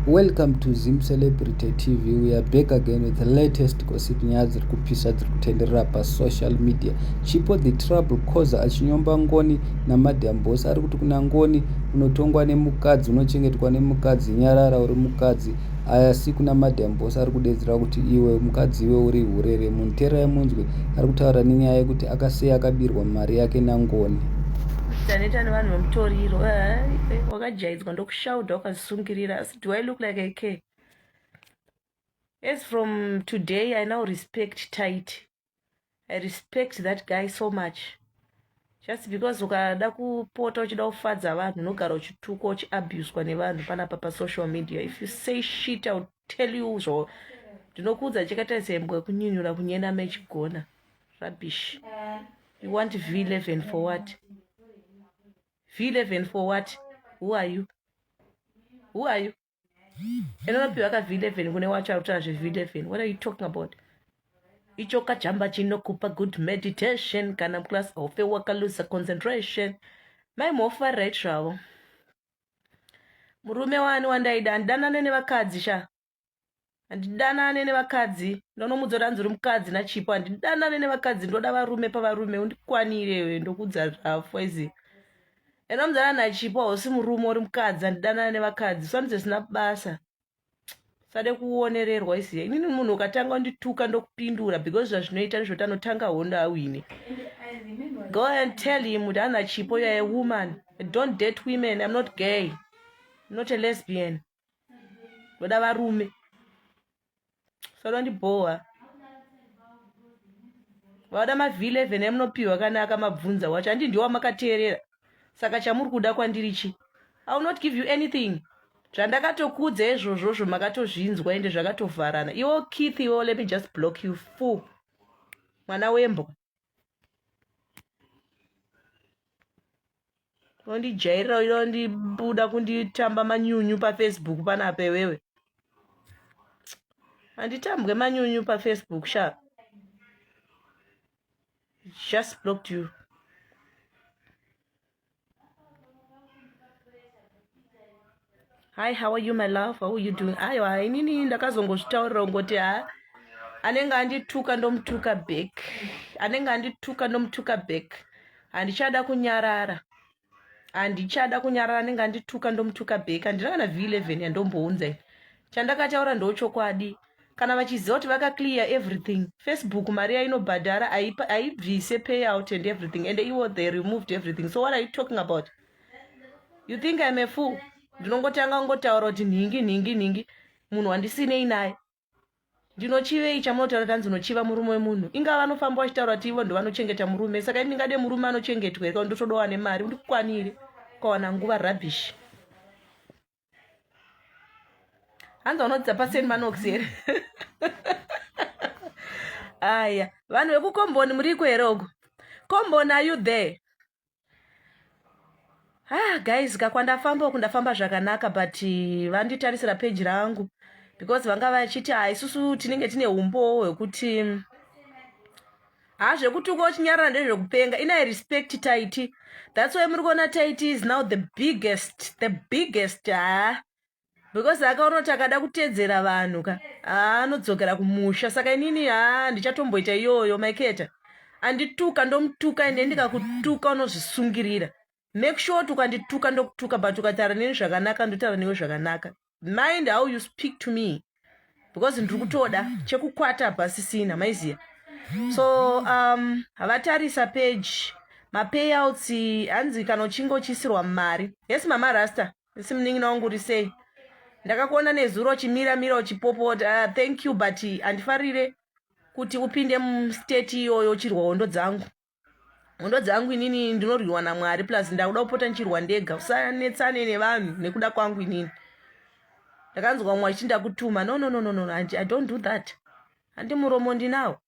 Welcome to Zim Celebrity TV. We are back again with the latest gossip nyaya dziri kupisa dziri kutenderera pasocial media. Chipo the trouble causer achinyomba ngoni namadam boss ari kuti kuna ngoni unotongwa nemukadzi, unochengetwa nemukadzi, nyarara uri mukadzi, asi kuna madam boss ari kudedzera kuti iwe mukadzi iwe uri hurere. Munhu teerai munzwe ari kutaura nenyaya yekuti akasiya akabirwa mari yake nangoni. Taneta nevanhu vemutoriro wakajaidzwa ndokushaudha wakazisungirira asi do I look like I care? As from today I now respect Taiti. I respect that guy so much. Just because ukada kupota uchida kufadza vanhu unogara uchitukwa uchiabuswa nevanhu panapa pasocial media. If you say shit I'll tell you zvo. Ndinokuudza chakaita sembwe kunyunyura kunyena mechigona. Rubbish. You want V11 for what? V11 for what? Who are you? Who are you? Enopiwa ka V11 kune wacha utaje V11. What are you talking about? Icho kachamba chinokupa good meditation kana class ofe wakalusa concentration. Mai mofa right travel. Murume wani wandaida andanane nevakadzi sha. Andidanane nevakadzi. Ndonomudzora nzuri mukadzi na chipo andidanane nevakadzi ndoda varume pavarume undikwanire ndokudza rafu izi. Eno mzana na chipo usi murume uri mukadzi andidanane nevakadzi swanze sina basa. Sade kuonererwa isi. Inini munhu ukatanga ndituka ndokupindura because zvazvinoita ndizvo anotanga honda awine. Go and tell him kuti ana chipo you are a woman. Don't date women. I'm not gay. I'm not a lesbian. Ndoda varume. Sado ndiboha. Vada ma-V11 emunopiwa kana akamabvunza wacho andi ndiwa makateerera. Saka chamuri kuda kwandirichi. I will not give you anything. Zvandakatokudza izvozvo makatozvinzwa ende zvakatovharana. Iwo Keith iwo let me just block you fool. Mwana wembwa. Ondijairira ilo ndibuda kunditamba manyunyu paFacebook panapa wewe. Anditambwe manyunyu paFacebook sha. Just blocked you. Hi, how are you my love? How are you doing? Aiwa, inini ndakazongozvitaurira ngoti anenge andituka ndomutuka back. Anenge andituka ndomutuka back. Andichada kunyarara. Anenge andituka ndomutuka back. Andina kana V11 yandombounza. Chandakataura ndochokwadi. Kana vachiziva kuti vakaclear everything. Facebook Maria inobhadhara aibvise payout and everything and they removed everything. So what are you talking about? You think I'm a fool? Ndinongotanga ngotaura kuti ningi munhu wandisinei naye. Ndinochivei chamunotaura tanzi unochiva murume wemunhu. Inga vanofamba vachitaura kuti ivo ndo vanochengeta murume. Saka ndingade murume anochengetwa eka ndotodowa nemari undikwanire kwawana nguva rubbish. Hanza unodza paseni manox here. Aya, vanhu vekukomboni muriko here uko. Komboni are you there? Guys, kakwandafamba kundafamba zvakanaka but vanditarisira page rangu because vanga vachiti isusu tinenge tine umbo hwekuti zvekuti ukochinyarara ndezvekupenga. I respect Taiti. That's why muri kuona Taiti is now the biggest because akaona kuti akada kutedzera vanhu ka anodzokera kumusha. Saka inini ndichatomboita iyoyo maiketa. Andituka ndomutuka ende ndikakutuka unozvisungirira. Make sure kuti ukandituka ndokutuka but ukataura neni zvakanaka ndotaura newe zvakanaka. Mind how you speak to me because ndiri kutoda chekukwata basi sina maiziya. So havatarisa page mapayouts hanzi kana uchinge uchisirwa mari. Yes mama Rasta. Isi muningi wangu uri sei. Ndakakuona nezuro uchimira uchipopota. Thank you but andifarire kuti upinde mustate iyoyo uchirwa hondo dzangu. Hondo dzangu inini ndinorwiwa naMwari plus ndakuda kupota nchirwa ndega. Usanetsane nevanhu nekuda kwangu inini. Ndakanzwa mumwe achinda kutuma. No. I don't do that. Andi muromo ndinawo.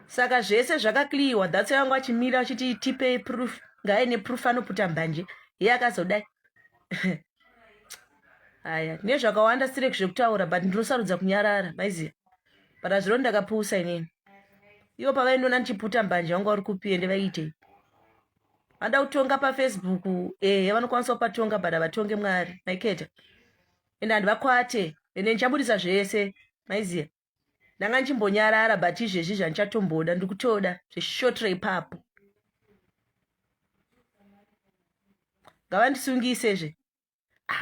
Saka zvese zvakakliwa. That's why wangu achimira achiti tipe proof. Ngaine proof anoputa mbanje. Yeye akazodai. Aya, nezvakawanda sirek zvekutaura but ndinosarudza kunyarara. Maiziya. Para zviro ndakapusa inini. Iwo pavaindona ndichiputa mbanje wangu vari kupi ende vaite. Vada kutonga paFacebook, vanokwanisa kupatonga bada vatonge Mwari. Maiketa. ende handivakwate ende ndichabudisa zvese maiziya. Ndanga ndichimbonyarara but izvezvi zvandichatomboda ndikutoda zveshotre ipapo. Ngavandisungisezve.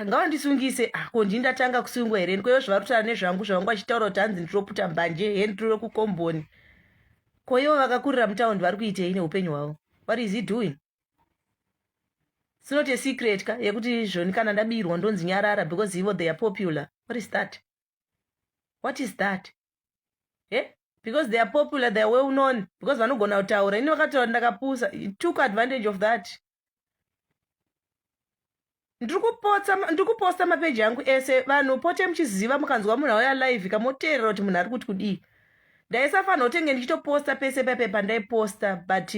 Ngavandisungise ko ndini ndatanga kusungwa here koivo zvivari kutaura nezvangu zvavangu vachitaura kuti hanzi ndinoputa mbanje he ndiri kukomboni. Ko ivo vakakurira mutaundi vari kuitei neupenyu hwavo? What is he doing? It's not a secret ka yekuti zvoni kana ndabirwa ndonzi nyarara because ivo they are popular. What is that? What is that? Because they are popular, they are well known, because vanogona kutaura ini vakataura ndakapusa. You took advantage of that. Ndikuposta mapeji yangu ese vanhu pote muchiziva mukanzwa munhu auya live kamoteerera kuti munhu ari kuti kudii. Ndaisafanira kutenge ndichitoposta pese pepe pandaiposta but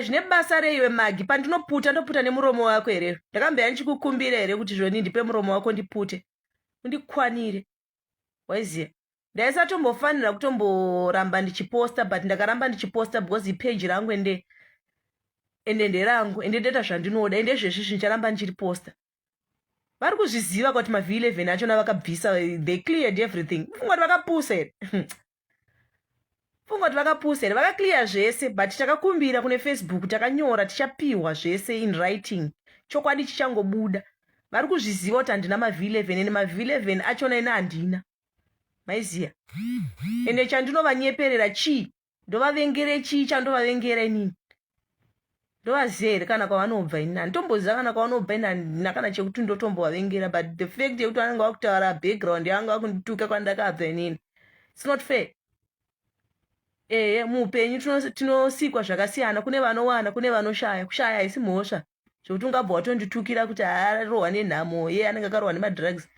zvine basa reiwe Magi pandinoputa ndoputa nemuromo wako here. Ndakambeya ndichikukumbira here kuti zvoni ndipe muromo wako ndipute undikwanire waiziya. Ndaisatombofanira kutomboramba ndichiposta but ndakaramba ndichiposta because ipeji rangu ende nderangu ende ndeta zvandinoda ende zvezvi zvicharamba ndichiriposta. Vari kuzviziva kuti maV11 achona vakabvisa, they cleared everything. Fungwa kuti vakapusa here. Fungwa kuti vakapusa here. Vakaclear zvese but takakumbira kune Facebook takanyora tichapiwa zvese in writing. Chokwadi chichangobuda. Vari kuzviziva kuti handina maV11 ende maV11 achona ina handina. Maiziya. Ende chandinovanyeperera chii? Ndovavengere chii chandovavengera inini? Ndovaziya here kana kwavanobva ini. Handitomboziva kana kwavanobva ini handina kana chekuti ndotombovavengera but the fact yekuti vanenge vakutaura background yanga vakundituka kwandakabva inini. It's not fair. Muupenyu tinosikwa zvakasiyana, kune vanowana kune vanoshaya. Kushaya haisi mhosva zvokuti ungabva watonditukira kuti arohwa nenhamo ye anenge akarohwa nemadrugs.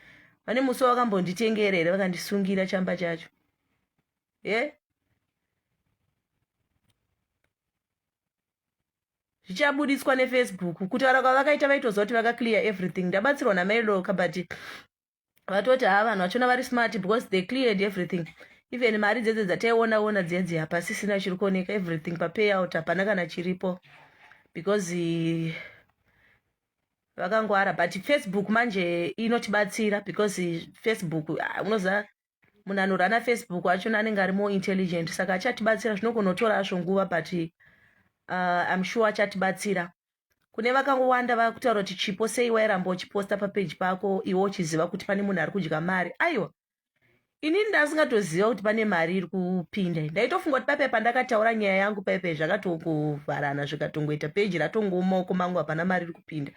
Vane musi vakambonditengera here vakandisungira chamba chacho. Zvichabuditswa neFacebook kutaura kwavakaita vaitoziva kuti vakaclear everything. Ndabatsirwa namailoka but vatoti vanhu vachona vari smart because they cleared everything. Even mari dzedze dzataiona dziya pasisina chiri kuoneka, everything papayout hapana kana chiripo because vakangwara. But Facebook manje inotibatsira because Facebook unoziva munhu anorana Facebook achona anenge ari more intelligent, saka achatibatsira. Zvinogona kutora hazvo nguva but I'm sure achatibatsira. Kune vakangowanda vakutaura kuti chipo sei wairamba uchiposta papeji pako iwe uchiziva kuti pane munhu ari kudya mari. Aiwa, inini ndasingatoziva kuti pane mari iri kupinda. Ndaitofunga kuti pape pandakataura nyaya yangu pape zvakatongovharana zvikatongoita peji ratongooma maoko mangu hapana mari iri kupinda.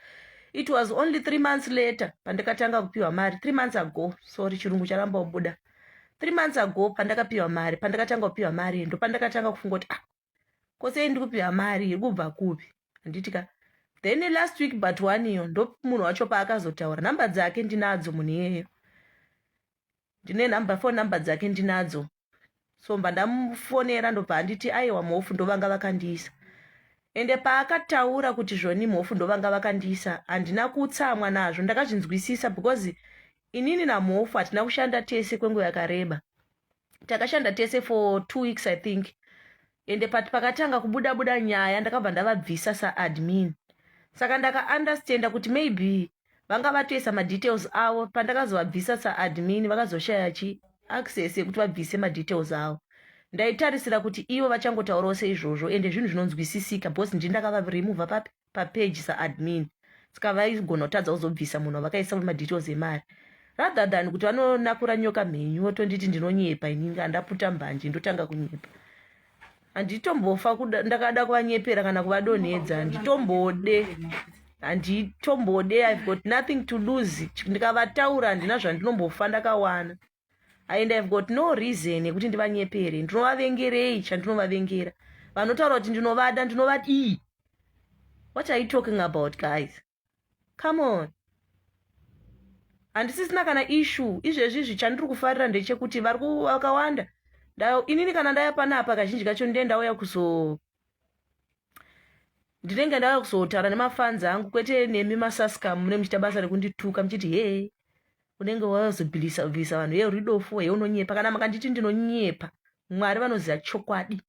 It was only 3 months later pandakatanga kupiwa mari. 3 months ago, sorry chirungu charamba kubuda. 3 months ago pandakapiwa mari, pandakatanga kupiwa mari ndo pandakatanga kufunga kuti kosei ndikupiwa mari iri kubva kupi. Handitika then last week but one iyo ndo munhu wacho paakazotaura. Namba dzake ndinadzo munhu iyeyo. Ndine phone number dzake ndinadzo. So mba ndamufonera ndobva handiti aiwa mhofu ndovanga vakandiisa. Ende paakataura kuti zvoni mhofu ndovanga vakandiisa handina kutsamwa nazvo, ndakazvinzwisisa because inini namhofu hatina kushanda tese kwenguva yakareba. Takashanda tese for 2 weeks I think. Ende pakatanga kubuda nyaya ndakabva ndavabvisa saadmin. Saka ndaka-understanda kuti maybe vanga vatoisa madetails avo pandakazovabvisa saadmin vakazoshaya access yekuti vabvise madetails avo. Ndaitarisira kuti ivo vachangotaurawo seizvozvo ende zvinhu zvinonzwisisika because ndini ndakavarimuvha papage saadmin. Saka vaigona kutadza kuzobvisa munhu vakaisa madetails emari. Rather than kuti vanonakura nyoka mhenyu votonditi ndinonyepa inini handaputa mbanje ndotanga kunyepa. Handitombofa ndakada kuvanyepera kana kuvadonhedza. Handitombode. I've got nothing to lose. Ndikavataura handina zvandinombofa ndakawana. And I've got no reason yekuti ndivanyepere. Ndinovavengerei chandinovavengera. Vanotaura kuti ndinovada ndinovadi. What are you talking about, guys? Come on. Handisisina kana issue. Izvezvi chandiri kufarira ndechekuti vari vakawanda. Inini kana ndaya panapa kazhinji kacho ndinenge ndauya kuzotaura nemafans angu kwete nemi masaskam mune muchita basa rekundituka muchiti hey unenge wazobvisa vanhu yeuridofu yeunonyepa. Kana makanditi ndinonyepa Mwari vanoziva chokwadi.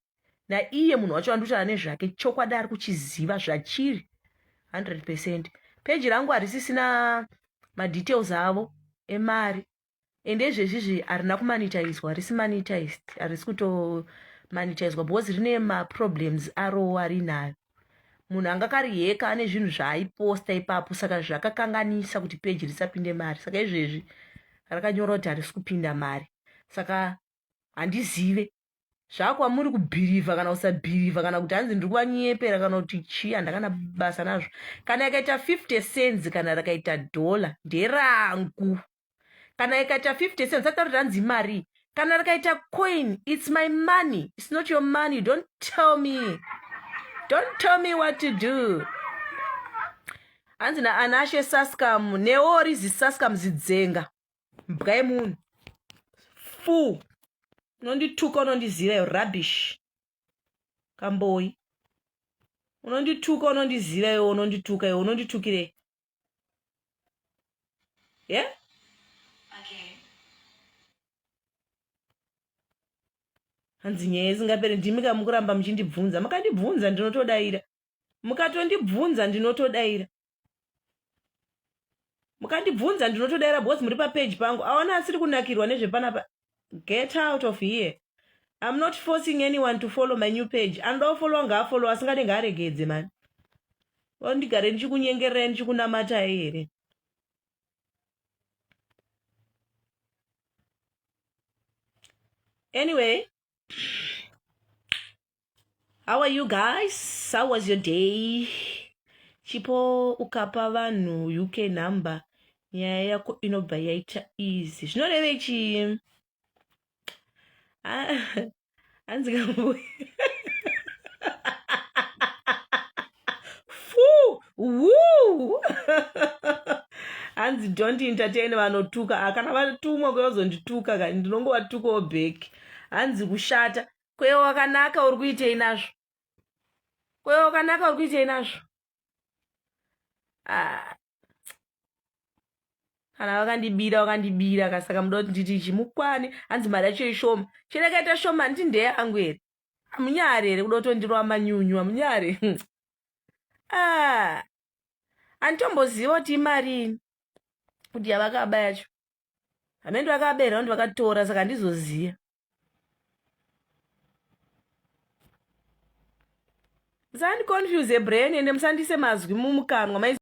Naiye munhu wacho andutaura nezvake chokwadi ari kuchiziva zvachiri 100%. peji rangu harisisina madetails avo emari, ende izvezvizvi harina kumanitaizwa, harisi monetized, harisi kutomanitaizwa because rine maproblems aro arinayo. Munhu anga kariheka ane zvinhu zvaaiposta ipapo, saka zvakakanganisa kuti peji risapinde mari. Saka izvezvi rakanyorwa kuti harisi kupinda mari, saka handizive zvakwamuri kubhirivha kana kusabhirivha, kana kuti hanzi ndiri kuvanyepera kana kuti chii, handakana basa nazvo. Kana ikaita 50 cents kana rakaita $1 nderangu. Kana ikaita 50 cents atauri ranzi mari. Kana rakaita coin, it's my money, it's not your money. Don't tell me what to do. Hanzi naanashe Saskam neori zisaskam zidzenga mbwa yemunhu fu unondituka unondizira yo rubbish kamboi unondituka unondizira yo unondituka yo unonditukire yeah okay. Hanzi nyaya isingaperi ndimi kamukuramba muchindibvunza, makandibvunza ndinotodaira, mukatondibvunza ndinotodaira, mukandibvunza ndinotodaira because muri papage pangu. Aona asiri kunakirwa nezvepanapa. Get out of here. I'm not forcing anyone to follow my new page. Andofollow ngaafollow, asingade ngaaregedze man. Ndigare ndichikunyengerera ndichikunamata here. Anyway, how are you guys? How was your day? Chipo ukapa vanhu UK number. Nyaya yako inobva yaita easy. Zvinoreve ichi hanzi kamboyi fu woo hanzi don't entertain vanotuka. Kana vatumwa kweyozondituka kani ndinongovatukawo bheki. Hanzi kushata kweyo wakanaka uri kuitei nazvo, kweyo wakanaka uri kuitei nazvo. Kana wakandibira kasaka muda kuti nditi chimukwane. Hanzi mari yacho ishoma, chirekaita shoma nditi ndeyangu here, amunyari here kuda kutondirwa manyunyu, amunyari handitomboziva kuti imarini kuti yavakaba yacho. Hamendo vakaberera kuti vakatora, saka handizoziva. Musandiconfuse brain ende musandise mazwi mumukanwa.